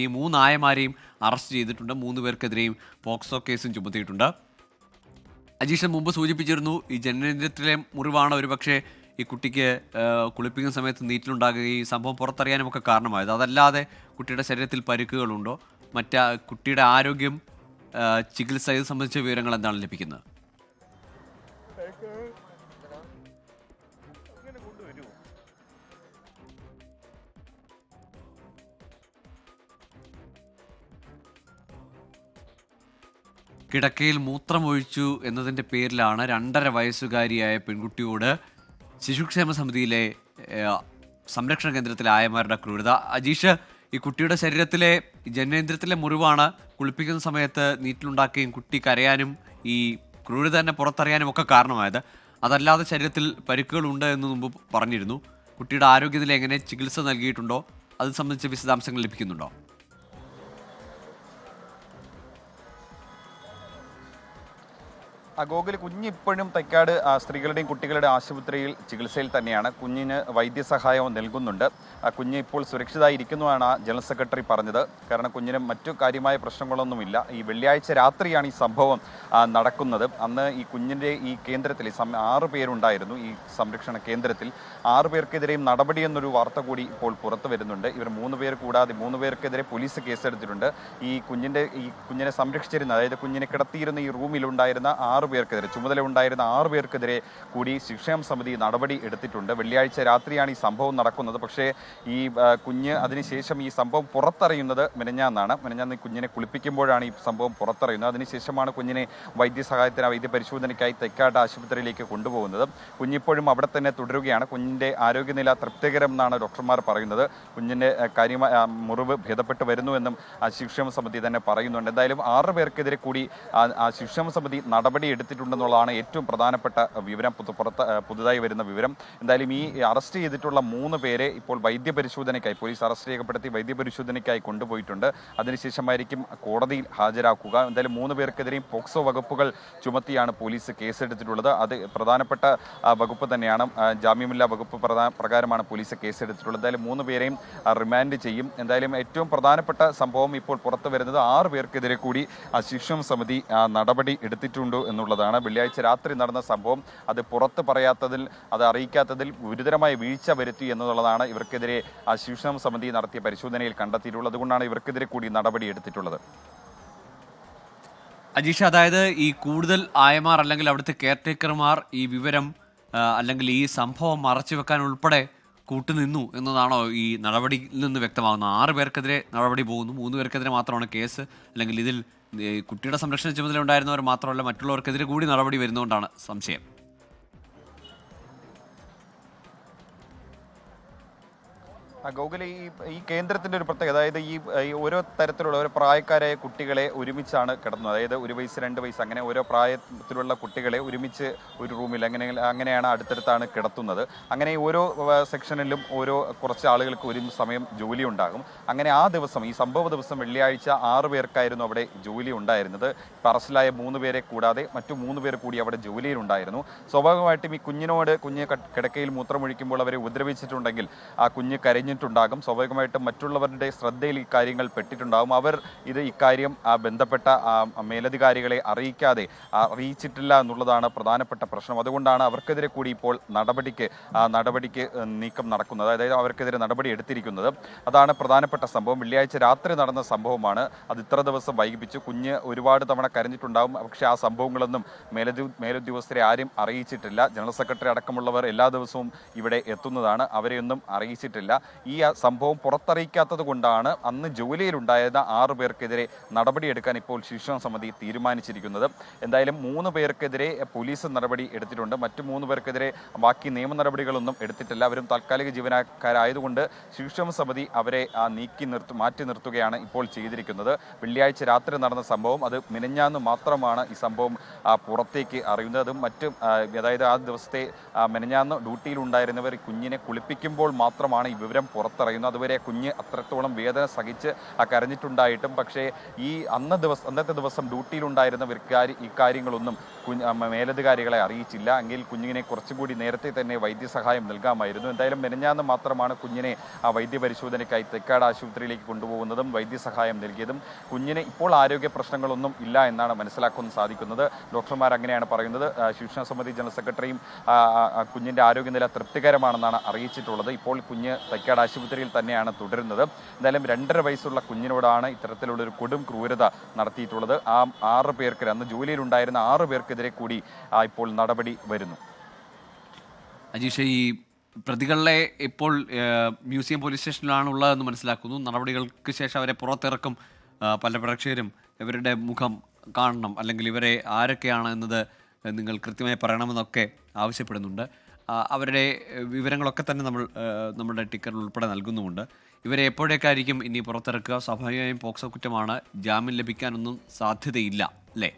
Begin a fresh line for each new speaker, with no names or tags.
ഈ 3 നായമാരെയും അറസ്റ്റ് ചെയ്തിട്ടുണ്ട്. 3 പേർക്കെതിരെയും പോക്സോ കേസും ചുമത്തിയിട്ടുണ്ട്. അജീഷൻ മുമ്പ് സൂചിപ്പിച്ചിരുന്നു, ഈ ജനനേന്ദ്രിയത്തിലെ മുറിവാണ് ഒരുപക്ഷെ ഈ കുട്ടിക്ക് കുളിപ്പിക്കുന്ന സമയത്ത് നീറ്റിലുണ്ടാകുകയും ഈ സംഭവം പുറത്തറിയാനുമൊക്കെ കാരണമായത്. അതല്ലാതെ കുട്ടിയുടെ ശരീരത്തിൽ പരിക്കുകളുണ്ടോ, കുട്ടിയുടെ ആരോഗ്യം, ചികിത്സ ഇത് സംബന്ധിച്ച വിവരങ്ങൾ എന്താണ് ലഭിക്കുന്നത്? കിടക്കയിൽ മൂത്രമൊഴിച്ചു എന്നതിൻ്റെ പേരിലാണ് 2.5 വയസ്സുകാരിയായ പെൺകുട്ടിയോട് ശിശുക്ഷേമ സമിതിയിലെ സംരക്ഷണ കേന്ദ്രത്തിലെ ആയമാരുടെ ക്രൂരത. അജീഷ്, ഈ കുട്ടിയുടെ ശരീരത്തിലെ ജനനേന്ദ്രിയത്തിലെ മുറിവാണ് കുളിപ്പിക്കുന്ന സമയത്ത് നീറ്റിലുണ്ടാക്കുകയും കുട്ടി കരയാനും ഈ ക്രൂരത തന്നെ പുറത്തറിയാനും ഒക്കെ കാരണമായത്. അതല്ലാതെ ശരീരത്തിൽ പരിക്കുകളുണ്ട് എന്ന് മുമ്പ് പറഞ്ഞിരുന്നു. കുട്ടിയുടെ ആരോഗ്യനില എങ്ങനെ, ചികിത്സ നൽകിയിട്ടുണ്ടോ, അത് സംബന്ധിച്ച വിശദാംശങ്ങൾ ലഭിക്കുന്നുണ്ടോ?
ഗോകുൽ, കുഞ്ഞിപ്പോഴും തൈക്കാട് സ്ത്രീകളുടെയും കുട്ടികളുടെയും ആശുപത്രിയിൽ ചികിത്സയിൽ തന്നെയാണ്. കുഞ്ഞിന് വൈദ്യസഹായവും നൽകുന്നുണ്ട്. കുഞ്ഞ് ഇപ്പോൾ സുരക്ഷിതമായിരിക്കുന്നുവെന്നാണ് ജനറൽ സെക്രട്ടറി പറഞ്ഞത്. കാരണം കുഞ്ഞിന് മറ്റു കാര്യമായ പ്രശ്നങ്ങളൊന്നുമില്ല. ഈ വെള്ളിയാഴ്ച രാത്രിയാണ് ഈ സംഭവം നടക്കുന്നത്. അന്ന് ഈ കുഞ്ഞിൻ്റെ ഈ കേന്ദ്രത്തിൽ 6 പേരുണ്ടായിരുന്നു. ഈ സംരക്ഷണ കേന്ദ്രത്തിൽ 6 പേർക്കെതിരെയും നടപടി എന്നൊരു വാർത്ത കൂടി ഇപ്പോൾ പുറത്തു വരുന്നുണ്ട്. ഇവർ 3 പേർ കൂടാതെ 3 പേർക്കെതിരെ പോലീസ് കേസെടുത്തിട്ടുണ്ട്. ഈ കുഞ്ഞിനെ സംരക്ഷിച്ചിരുന്ന, അതായത് കുഞ്ഞിനെ കിടത്തിയിരുന്ന ഈ റൂമിലുണ്ടായിരുന്ന 6 പേർക്കെതിരെ, ചുമതല ഉണ്ടായിരുന്ന 6 പേർക്കെതിരെ കൂടി ശിക്ഷാ സമിതി നടപടി എടുത്തിട്ടുണ്ട്. വെള്ളിയാഴ്ച രാത്രിയാണ് ഈ സംഭവം നടക്കുന്നത്. പക്ഷേ ഈ കുഞ്ഞ് അതിനുശേഷം ഈ സംഭവം പുറത്തറിയുന്നത് മിനിഞ്ഞാന്ന് ഈ കുഞ്ഞിനെ കുളിപ്പിക്കുമ്പോഴാണ് ഈ സംഭവം പുറത്തറിയുന്നത്. അതിനുശേഷമാണ് കുഞ്ഞിനെ വൈദ്യ പരിശോധനയ്ക്കായി തൈക്കാട് ആശുപത്രിയിലേക്ക് കൊണ്ടുപോകുന്നത്. കുഞ്ഞിപ്പോഴും അവിടെ തന്നെ തുടരുകയാണ്. കുഞ്ഞിൻ്റെ ആരോഗ്യനില തൃപ്തികരം എന്നാണ് ഡോക്ടർമാർ പറയുന്നത്. കുഞ്ഞിൻ്റെ കാര്യമായ മുറിവ് ഭേദപ്പെട്ട് വരുന്നുവെന്നും ശിക്ഷാ സമിതി തന്നെ പറയുന്നുണ്ട്. എന്തായാലും 6 പേർക്കെതിരെ കൂടി ശിക്ഷാ സമിതി നടപടി എടുത്തിട്ടുണ്ടെന്നുള്ളതാണ് ഏറ്റവും പ്രധാനപ്പെട്ട വിവരം, പുതുതായി വരുന്ന വിവരം. എന്തായാലും ഈ അറസ്റ്റ് ചെയ്തിട്ടുള്ള 3 പേരെ ഇപ്പോൾ വൈദ്യപരിശോധനയ്ക്കായി പോലീസ് അറസ്റ്റ് രേഖപ്പെടുത്തി വൈദ്യപരിശോധനയ്ക്കായി കൊണ്ടുപോയിട്ടുണ്ട്. അതിനുശേഷമായിരിക്കും കോടതിയിൽ ഹാജരാക്കുക. എന്തായാലും 3 പേർക്കെതിരെയും പോക്സോ വകുപ്പുകൾ ചുമത്തിയാണ് പോലീസ് കേസെടുത്തിട്ടുള്ളത്. അത് പ്രധാനപ്പെട്ട വകുപ്പ് തന്നെയാണ്. ജാമ്യമില്ലാ വകുപ്പ് പ്രകാരമാണ് പോലീസ് കേസെടുത്തിട്ടുള്ളത്. എന്തായാലും 3 പേരെയും റിമാൻഡ് ചെയ്യും. എന്തായാലും ഏറ്റവും പ്രധാനപ്പെട്ട സംഭവം ഇപ്പോൾ പുറത്തു വരുന്നത് 6 പേർക്കെതിരെ കൂടി ശിക്ഷാ സമിതി നടപടി എടുത്തിട്ടുണ്ട് എന്നുള്ളതാണ്. വെള്ളിയാഴ്ച രാത്രി നടന്ന സംഭവം അത് പുറത്ത് പറയാത്തതിൽ, അത് അറിയിക്കാത്തതിൽ ഗുരുതരമായ വീഴ്ച വരുത്തി എന്നുള്ളതാണ് ഇവർക്കെതിരെ ശിക്ഷാ സമിതി നടത്തിയ പരിശോധനയിൽ കണ്ടെത്തിയിട്ടുള്ളത്. അതുകൊണ്ടാണ് ഇവർക്കെതിരെ കൂടി നടപടി എടുത്തിട്ടുള്ളത്.
അജീഷ്, അതായത് ഈ കൂടുതൽ ആയമാർ അല്ലെങ്കിൽ അവിടുത്തെ കെയർടേക്കർമാർ ഈ വിവരം അല്ലെങ്കിൽ ഈ സംഭവം മറച്ചുവെക്കാൻ ഉൾപ്പെടെ കൂട്ടുനിന്നു എന്നതാണോ ഈ നടപടിയിൽ നിന്ന് വ്യക്തമാകുന്നത്? 6 പേർക്കെതിരെ നടപടി പോകുന്നു, 3 പേർക്കെതിരെ മാത്രമാണ് കേസ്, അല്ലെങ്കിൽ ഇതിൽ കുട്ടിയുടെ സംരക്ഷണ ചുമതല ഉണ്ടായിരുന്നവർ മാത്രമല്ല മറ്റുള്ളവർക്കെതിരെ കൂടി നടപടി വരുന്നതുകൊണ്ടാണ് സംശയം.
ഗോകുൽ, ഈ കേന്ദ്രത്തിൻ്റെ ഒരു പ്രത്യേകത, അതായത് ഈ ഓരോ തരത്തിലുള്ള ഓരോ പ്രായക്കാരായ കുട്ടികളെ ഒരുമിച്ചാണ് കിടന്നത്. അതായത് 1 വയസ്സ് 2 വയസ്സ് അങ്ങനെ ഓരോ പ്രായത്തിലുള്ള കുട്ടികളെ ഒരുമിച്ച് ഒരു റൂമിൽ അങ്ങനെയാണ് അടുത്തടുത്താണ് കിടത്തുന്നത്. അങ്ങനെ ഓരോ സെക്ഷനിലും കുറച്ച് ആളുകൾക്ക് ഒരു സമയം ജോലി ഉണ്ടാകും. അങ്ങനെ ഈ സംഭവ ദിവസം വെള്ളിയാഴ്ച 6 പേർക്കായിരുന്നു അവിടെ ജോലി ഉണ്ടായിരുന്നത്. അറസ്റ്റിലായ 3 പേരെ കൂടാതെ മറ്റു 3 പേർ കൂടി അവിടെ ജോലിയിലുണ്ടായിരുന്നു. സ്വാഭാവികമായിട്ടും ഈ കുഞ്ഞ് കിടക്കയിൽ മൂത്രമൊഴിക്കുമ്പോൾ അവരെ ഉപദ്രവിച്ചിട്ടുണ്ടെങ്കിൽ ആ കുഞ്ഞ് കരഞ്ഞിട്ടുണ്ടാകും. സ്വാഭാവികമായിട്ടും മറ്റുള്ളവരുടെ ശ്രദ്ധയിൽ ഈ കാര്യങ്ങൾ പെട്ടിട്ടുണ്ടാകും. അവർ ഇക്കാര്യം ബന്ധപ്പെട്ട മേലധികാരികളെ അറിയിച്ചിട്ടില്ല എന്നുള്ളതാണ് പ്രധാനപ്പെട്ട പ്രശ്നം. അതുകൊണ്ടാണ് അവർക്കെതിരെ കൂടി ഇപ്പോൾ നടപടിക്ക് നീക്കം നടക്കുന്നത്. അതായത് അവർക്കെതിരെ നടപടി എടുത്തിരിക്കുന്നത്. അതാണ് പ്രധാനപ്പെട്ട സംഭവം. വെള്ളിയാഴ്ച രാത്രി നടന്ന സംഭവമാണ്. അത് ഇത്ര ദിവസം വൈകിപ്പിച്ചു. കുഞ്ഞ് ഒരുപാട് തവണ കരഞ്ഞിട്ടുണ്ടാകും. പക്ഷേ ആ സംഭവങ്ങളൊന്നും മേലുദ്യോഗസ്ഥരെ ആരും അറിയിച്ചിട്ടില്ല. ജനറൽ സെക്രട്ടറി അടക്കമുള്ളവർ എല്ലാ ദിവസവും ഇവിടെ എത്തുന്നതാണ്. അവരെയൊന്നും അറിയിച്ചിട്ടില്ല. ഈ സംഭവം പുറത്തറിയിക്കാത്തത് കൊണ്ടാണ് അന്ന് ജോലിയിലുണ്ടായിരുന്ന 6 പേർക്കെതിരെ നടപടിയെടുക്കാൻ ഇപ്പോൾ ശിക്ഷാ സമിതി തീരുമാനിച്ചിരിക്കുന്നത്. എന്തായാലും 3 പേർക്കെതിരെ പോലീസ് നടപടി എടുത്തിട്ടുണ്ട്. മറ്റു 3 പേർക്കെതിരെ ബാക്കി നിയമ നടപടികളൊന്നും എടുത്തിട്ടില്ല. അവരും താൽക്കാലിക ജീവനക്കാരായതുകൊണ്ട് ശിക്ഷാ സമിതി അവരെ മാറ്റി നിർത്തുകയാണ് ഇപ്പോൾ ചെയ്തിരിക്കുന്നത്. വെള്ളിയാഴ്ച രാത്രി നടന്ന സംഭവം, അത് മിനിഞ്ഞാന്ന് മാത്രമാണ് ഈ സംഭവം പുറത്തേക്ക് അറിയുന്നത്. അതും അതായത് ആ ദിവസത്തെ മിനിഞ്ഞാന്ന് ഡ്യൂട്ടിയിലുണ്ടായിരുന്നവർ കുഞ്ഞിനെ കുളിപ്പിക്കുമ്പോൾ മാത്രമാണ് ഈ വിവരം പുറത്തറിയുന്നു. അതുവരെ കുഞ്ഞ് അത്രത്തോളം വേദന സഹിച്ച് കരഞ്ഞിട്ടുണ്ടായിട്ടും പക്ഷേ അന്നത്തെ ദിവസം ഡ്യൂട്ടിയിലുണ്ടായിരുന്നവർക്ക് ഈ കാര്യങ്ങളൊന്നും മേലധികാരികളെ അറിയിച്ചില്ല. എങ്കിൽ കുഞ്ഞിനെ കുറച്ചും കൂടി നേരത്തെ തന്നെ വൈദ്യസഹായം നൽകാമായിരുന്നു. എന്തായാലും മെനഞ്ഞാന്ന് മാത്രമാണ് കുഞ്ഞിനെ വൈദ്യപരിശോധനയ്ക്കായി തെക്കാട് ആശുപത്രിയിലേക്ക് കൊണ്ടുപോകുന്നതും വൈദ്യസഹായം നൽകിയതും. കുഞ്ഞിന് ഇപ്പോൾ ആരോഗ്യ പ്രശ്നങ്ങളൊന്നും ഇല്ല എന്നാണ് മനസ്സിലാക്കാൻ സാധിക്കുന്നത്. ഡോക്ടർമാർ അങ്ങനെയാണ് പറയുന്നത്. ശിശുക്ഷേമ സമിതി ജനറൽ സെക്രട്ടറിയും കുഞ്ഞിൻ്റെ ആരോഗ്യനില തൃപ്തികരമാണെന്നാണ് അറിയിച്ചിട്ടുള്ളത്. ഇപ്പോൾ കുഞ്ഞ് തൈക്കാട് ആശുപത്രിയിൽ തന്നെയാണ് തുടരുന്നത്. എന്തായാലും 2.5 വയസ്സുള്ള കുഞ്ഞിനോടാണ് ഇത്തരത്തിലുള്ളൊരു കൊടും ക്രൂരത നടത്തിയിട്ടുള്ളത്. ആ 6 പേർക്ക് അന്ന് ജോലിയിലുണ്ടായിരുന്ന 6 പേർക്കെതിരെ കൂടി ഇപ്പോൾ നടപടി വരുന്നു.
അജീഷ്, ഈ പ്രതികളെ ഇപ്പോൾ മ്യൂസിയം പോലീസ് സ്റ്റേഷനിലാണ് ഉള്ളതെന്ന് മനസ്സിലാക്കുന്നു. നടപടികൾക്ക് ശേഷം അവരെ പുറത്തിറക്കും. പല പ്രേക്ഷകരും ഇവരുടെ മുഖം കാണണം, അല്ലെങ്കിൽ ഇവരെ ആരൊക്കെയാണ് എന്നത് നിങ്ങൾ കൃത്യമായി പറയണമെന്നൊക്കെ ആവശ്യപ്പെടുന്നുണ്ട്. അവരുടെ വിവരങ്ങളൊക്കെ തന്നെ നമ്മുടെ ടിക്കറിൽ ഉൾപ്പെടെ നൽകുന്നുമുണ്ട്. ഇവരെ എപ്പോഴേക്കായിരിക്കും ഇനി പുറത്തിറക്കുക? സ്വാഭാവികമായും പോക്സോ കുറ്റമാണ്, ജാമ്യം ലഭിക്കാനൊന്നും സാധ്യതയില്ല അല്ലേ?